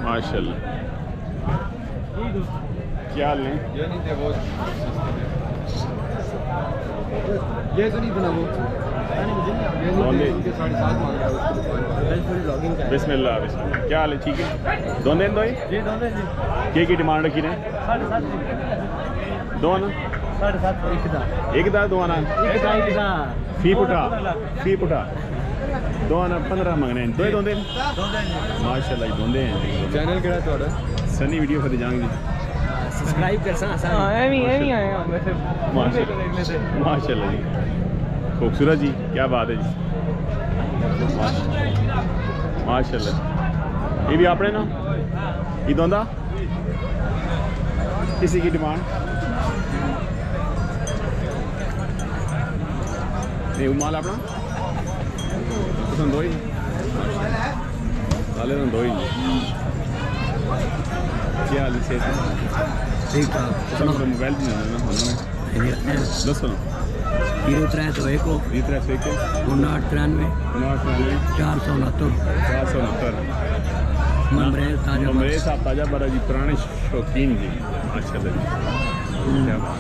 माशाल्लाह। क्या हाल है? ये नहीं थे वो ये तो नहीं बना वो उनके 7.5 मांग रहा है उसकी दुकान पर। बिस्मिल्लाह बिस्मिल्लाह। क्या हाल है? ठीक है। दोनों दिन दो ही ये दोनों जी की डिमांड रखी ने? 7.5 दो ना 7.5 एक दा दो आना फी पुठा दो आना 15 मंगने दो ही दोंदे माशाल्लाह दोंदे हैं। चैनल केड़ा ਤੁਹਾਡਾ? सनी वीडियो फते जाएंगे सब्सक्राइब कर सा एमी आए हम वैसे माशाल्लाह जी खूबसूरत जी। क्या बात है जी माशाल्लाह। ये भी आपने ना ये दोंदा किसी की डिमांड नहीं वो माल अपना पसंद दो ही साले दो ही। क्या हाल से ठीक है मोबाइल भी ना दस ना 03 तो एको 93 1 59 469 नंबर है ताजा मेरे साथ ताजा बड़ा जी पुराने शौकीन जी माशाल्लाह जी। क्या बात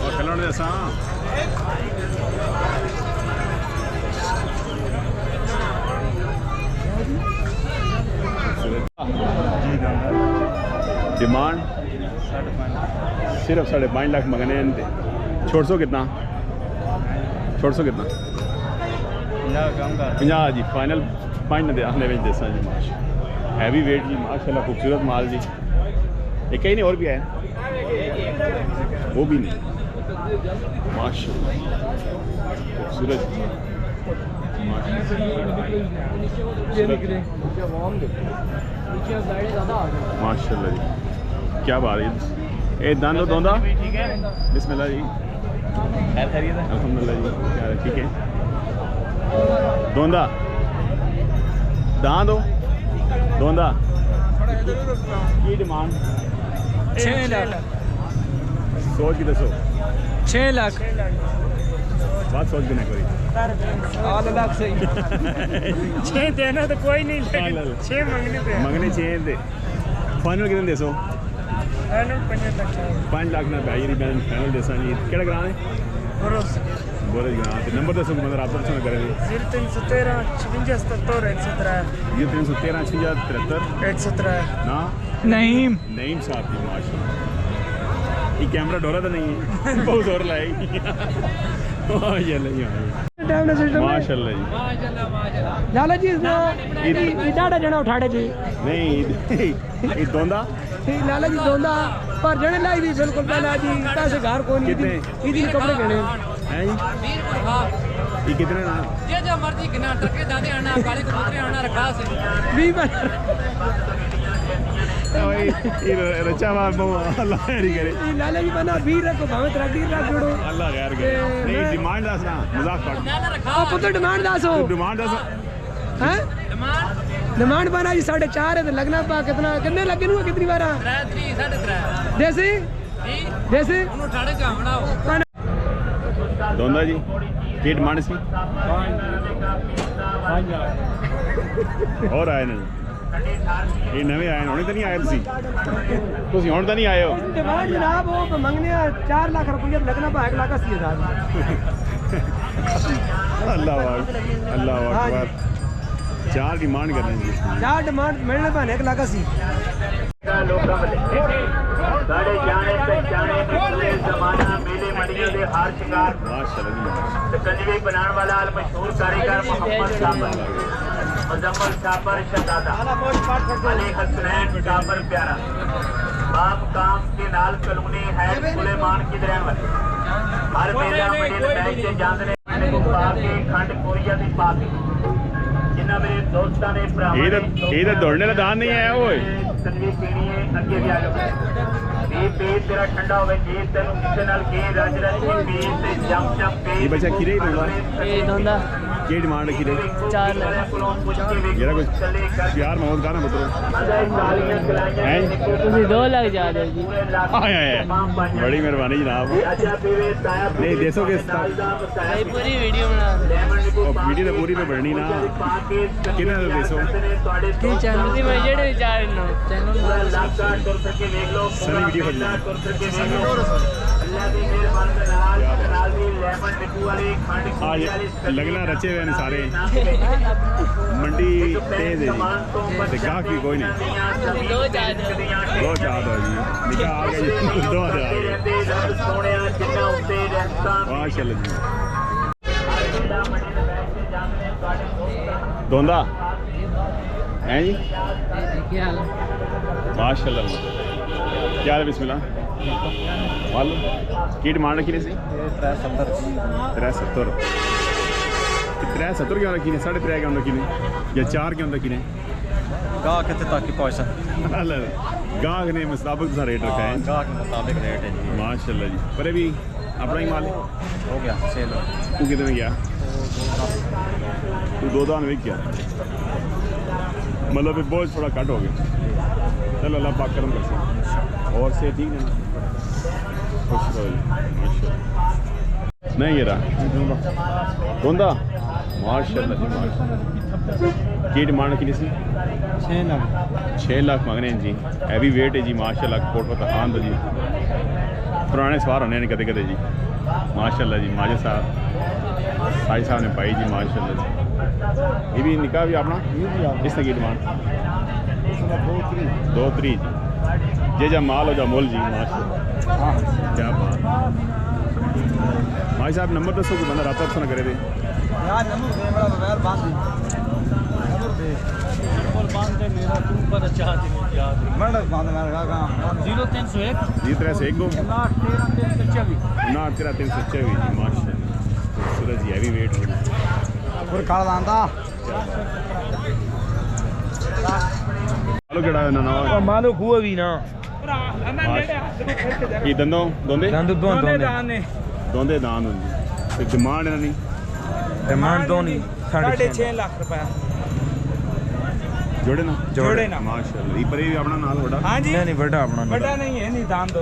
और खिलाने जैसा डिमांड सिर्फ 5.5 लाख मंगने हैं। छोड़ सो कितना 50 जी फाइनल 5 ने आने में जैसा जी माशा हैवी वेट जी माशाल्लाह खूबसूरत माल जी। एक ही नहीं और भी है वो भी नहीं माशाल्लाह खूबसूरत माशाल्लाह जी। क्या बात है ये दानो दोंदा बिस्मिल्लाह जी अल्हम्दुलिल्लाह जी। क्या है ठीक है दोंदा दान दो दोंदा की डिमांड 6 लाख सोच के दसो 6 लाख बात सोच के नहीं करी 8 लाख सही 6 देना तो कोई नहीं लेकिन 6 मंगने 6 दे फाइनल कितने दसो? फाइनल 5 लाख ना भाई मैं फाइनल दसा जी। केड़ा ग्राम है? बोरज ग्राम। नंबर दसो मतलब आप पसंद करेंगे 0313 56 77 ये 313 56 117 ना नईम साहब जी माशाल्लाह। ये कैमरा डोरा तो नहीं है बहुत और लाएगी माशाल्लाह जी लाला जी डाड़ा जना उठाड़े जी नहीं ये दोंदा लाला जी दोंदा पर जने लाई भी बिल्कुल पहला जी पैसे घर को नहीं कितने? इदी कपड़े गणे हैं जी ये कितने ना ये जो मर्जी किना टके दादे आना काली कबूतरे आना रखा से 20 ये रचा मार अल्लाह खैर करे लाला जी बना 20 रखो भावे तरक्की रख जोड़ो अल्लाह खैर करे। नहीं डिमांड दसना मजाक कर आप तो डिमांड दसो डिमांड दस हैं डिमांड बना जी 4.5 है तो लगना पा कितने लगे नु कितनी बार 3 3.5 देसी देसी ਉਹਨੂੰ ਠਾੜੇ ਚ ਬਣਾਓ दोंदा जी की डिमांड सी और आए नहीं ये नवे आए हुणे तो नहीं आए तुसी हुण तो नहीं आए हो डिमांड जनाब वो मंगने 4 लाख रुपया लगना पा 1,80,000 अल्लाह अकबर 4 डिमांड करने जी 4 डिमांड मिलने पा 1,80,000 साढ़े जाने पहचाने जमाना मेले मड़ियों के हार शिकार कंजवी बनाने वाला मशहूर कारीगर मोहम्मद साबर मुजम्मल साबर शहजादा अली हसनैन साबर प्यारा बाप काम के नाल कलूनी है सुलेमान की रहने वाले हर मेला मंडी बैठ के जानते पाके खंड कोरिया की पाके जिन्ना मेरे दोस्तां ने ये तो दौड़ने का दान नहीं आया ओए कंजवी पीनी है अगे भी आ जाओ ਇਹ ਪੀ ਤੇਰਾ ਠੰਡਾ ਹੋਵੇ ਜੀ ਤੈਨੂੰ ਕਿਸੇ ਨਾਲ ਕੀ ਰਜ ਰਜ ਪੀ ਤੇ ਜਮ ਜਮ ਪੀ ये बच्चा खीरे ही दूंगा ਇਹ ਦੋਂਦਾ की डिमांड है खीरे 4 ਲੱਖ जरा कुछ प्यार मोहब्बत का ना मतलब हैं ਤੁਸੀਂ 2 ਲੱਖ ਜਾ ਦਿਓ ਜੀ बड़ी मेहरबानी जनाब नहीं देसो के ਭਾਈ ਪੂਰੀ ਵੀਡੀਓ ਬਣਾ ਦਿਓ वीडियो तो पूरी तो बढ़नी ना कितना तो देसो ਕੀ ਚੈਨਲ ਦੀ ਮੈਂ ਜਿਹੜੇ ਵਿਚਾਰ ਨੂੰ ਚੈਨਲ सनी वीडियो बन आज लगना रचे हुए हैं सारे मंडी तेज है जी गाहक भी कोई नहीं 2 ਜਾ ਦਿਓ बहुत ज़्यादा जी निकाह आ गया जी 2000 आ गया माशाल्लाह जी धोंदा हैं जी ਕੀ ਹਾਲ माशाल्लाह क्या है बिस्मिल्लाह मालूम की डिमांड रखी सी 370 क्यों रखी ने 3.5 क्यों रखी ने या 4 क्यों रखी ने गाह कितने तक की पहुँचा गाहक ने मुताबिक सा रेट रखा है गाह के मुताबिक रेट है जी माशाल्लाह जी पर ये भी अपना ही माल है हो गया सेल तू कितने गया तू 2 दान विक गया मतलब बोझ थोड़ा कट हो गया चलो अल्लाह पाक करम कर से और से ठीक है खुश रहो माशाल्लाह नहीं ये रहा धोंदा माशाल्लाह जी माशाल्लाह की डिमांड की सी 6 लाख मांगने हैं जी हैवी वेट है जी माशाल्लाह कोट पता खान जी पुराने सवार होने कदे कदे जी माशाल्लाह जी माजे साहब साई साहब ने पाई जी माशाल्लाह जी ये भी निकाह भी अपना इसने की डिमांड 2-3 जी जे जा माल हो जा मोल जी माशाल्लाह क्या बात भाई साहब नंबर दसो कोई बंदा राब्ता पसंद करे दे यार नंबर दे बड़ा मोबाइल बांध दे मेरा तुम पर अच्छा दिन याद बड़ा बांध मेरा काम 0301 जी 301 गो 1324 ना 324 जी माशाल्लाह खूबसूरत जी हैवी वेट हो और काला दांदा हेलो केड़ा ना ना मालो हुआ भी ना ये दंदो दोंदे दोंदे दान होंदी ते डिमांड ना नहीं डिमांड दो नहीं 6.5 लाख रुपया जोड़े ना जोड़े ना। माशाल्लाह ये पर ये भी अपना नाल बड़ा हाँ जी नहीं बड़ा अपना बड़ा नहीं है नहीं दान दो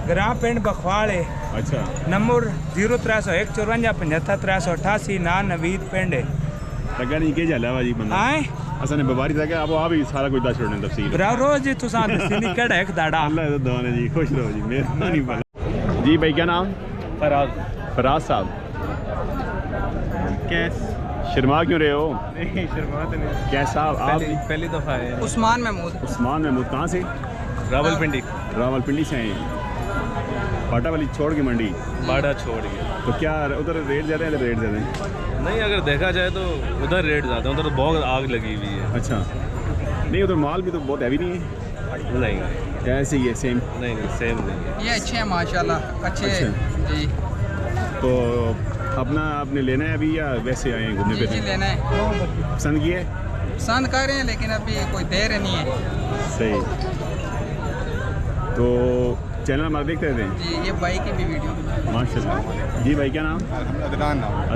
ग्राम पिंड बखवाल है अच्छा नंबर 0301 54 75 388 ना नवीद पिंड है लगा नहीं के जाला बाजी बंदा आए असने बबारी था अब आ भी सारा कुछ दस छोड़ने तफसील ब्रा रोज जी तुसा दसनी केड़ा एक दाड़ा अल्लाह तो दुआ ने जी खुश रहो जी मेहरबानी भला जी भाई क्या नाम फराज साहब कैस शर्मा क्यों रहे हो नहीं शर्माते नहीं कैसा आप पहली दफा है उस्मान महमूद उस्मान महमूद कहाँ से रावलपिंडी रावलपिंडी से हैं बाटा वाली छोड़ के मंडी बाड़ा छोड़ गया तो क्या उधर रेट ज़्यादा है इधर रेट ज़्यादा है नहीं अगर देखा जाए तो उधर रेट ज़्यादा है उधर तो बहुत आग लगी हुई है अच्छा नहीं उधर माल भी तो बहुत हैवी नहीं है नहीं ऐसे ही है सेम नहीं सेम नहीं है ये अच्छे हैं माशाल्लाह अच्छे जी तो अपना आपने लेना है अभी या वैसे आए हैं घूमने जी फिरने लेना है पसंद किए पसंद कर रहे हैं लेकिन अभी कोई देर नहीं है सही तो चैनल हमारा देखते रहते हैं जी ये बाइक की भी वीडियो माशाल्लाह जी भाई क्या नाम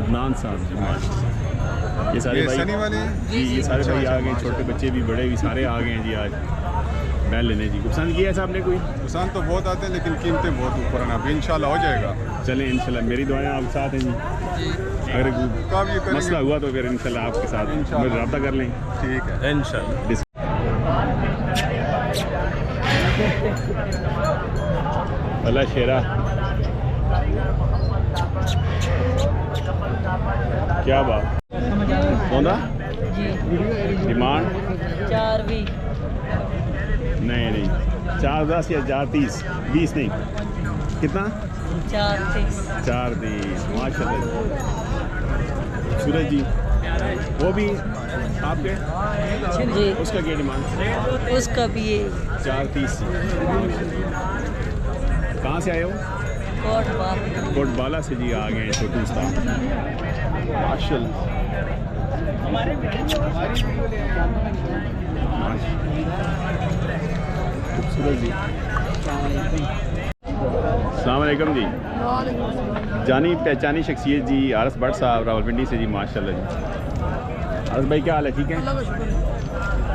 अदनान साहब जी माशाल्लाह ये सारे भाई सनी वाले जी ये सारे भाई आ गए छोटे बच्चे भी बड़े भी सारे आ गए हैं जी आज बैल लेने जी पसंद किया है साहब ने कोई किसान तो बहुत आते हैं लेकिन कीमतें बहुत ऊपर हैं अभी इंशाल्लाह हो जाएगा चलें इंशाल्लाह मेरी दुआएं आपके साथ हैं जी अगर का भी करेंगे मसला हुआ तो फिर इंशाल्लाह आपके साथ इंशाल्लाह। रब्ता कर लें ठीक है इंशाल्लाह अल्लाह शेरा क्या बात कौन था डिमांड 4 भी नहीं 4-10 या 4-30 20 नहीं कितना 4-30 माशाल्लाह सूरज जी वो भी आपके जी उसका क्या डिमांड उसका भी ये 4-30 कहाँ से आए हो कोटबाला से जी आ गए छोटू उस्ताद माशाल्लाह खूबसूरत जी। अस्सलाम वालेकुम जी। जानी पहचानी शख्सियत जी आरस भट्ट साहब रावलपिंडी से जी, माशाल्लाह जी। आरस भाई क्या हाल है, ठीक है?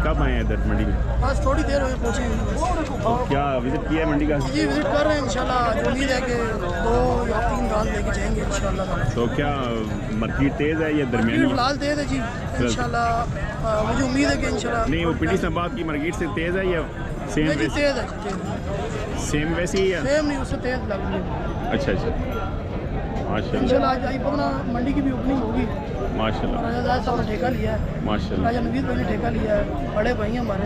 कब आए हैं इधर मंडी में? बस थोड़ी देर हुई पहुँचे हैं। तो क्या विजिट किया है मंडी का? जी विजिट कर रहे हैं इंशाल्लाह। उम्मीद है कि 2 या 3 रात लेके जाएंगे इंशाल्लाह। तो क्या मार्केट तेज़ है या मार्केट दरमियानी? फिलहाल तेज है जी इंशाल्लाह। मुझे उम्मीद है कि इंशाल्लाह नहीं, वो पिंडी इस्लामाबाद की मार्केट से तेज़ है या सेम? जी तेज है जी, सेम वैसी ही है? सेम नहीं, उससे तेज लग रही है अच्छा अच्छा, माशाल्लाह इंशाल्लाह। आज आई पकना मंडी की भी ओपनिंग होगी। माशाल्लाह राजा दास साहब ने ठेका लिया है, माशाल्लाह राजा नवीद भाई ने ठेका लिया है, बड़े भाई हैं हमारे।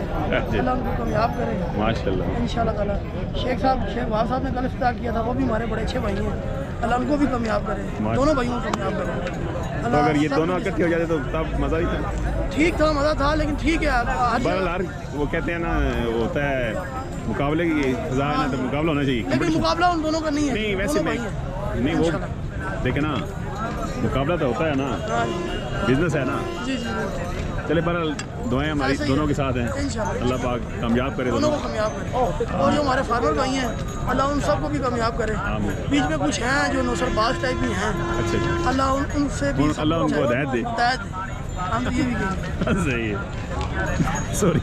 अल्लाह उनको कामयाब करे माशाल्लाह। इंशाल्लाह ताला। शेख वाह साहब ने कल इफ्तार किया था, वो भी हमारे बड़े अच्छे भाई हैं। अल्लाह उनको भी कामयाब करे, दोनों भाइयों को कामयाब करे। तो अगर ये दोनों इकट्ठे हो जाते तो तब मज़ा ही था। ठीक था, मज़ा था, लेकिन ठीक है बहरहाल हर वो कहते हैं ना, होता है मुकाबले की फिजा है ना, तो मुकाबला होना चाहिए। लेकिन मुकाबला उन दोनों का नहीं है। नहीं वैसे दोनों भाई नहीं, हैं। नहीं वो देखे ना, मुकाबला तो होता है ना, हाँ जी बिजनेस है ना। जी जी चले बहरहाल दुआएं हमारी ऐसे ही दोनों है। के साथ हैं, इंशाल्लाह। अल्लाह पाक कामयाब करे दोनों को कामयाब करे। और जो हमारे फार्मर भाई हैं, अल्लाह उन सबको भी कामयाब करे। आमीन। बीच में कुछ हैं जो नौसरबाज टाइप भी हैं, अच्छा अच्छा, अल्लाह उनसे भी अल्लाह उनको हिदायत दे। हिदायत दे। हम ये भी कहेंगे। सही है, सॉरी।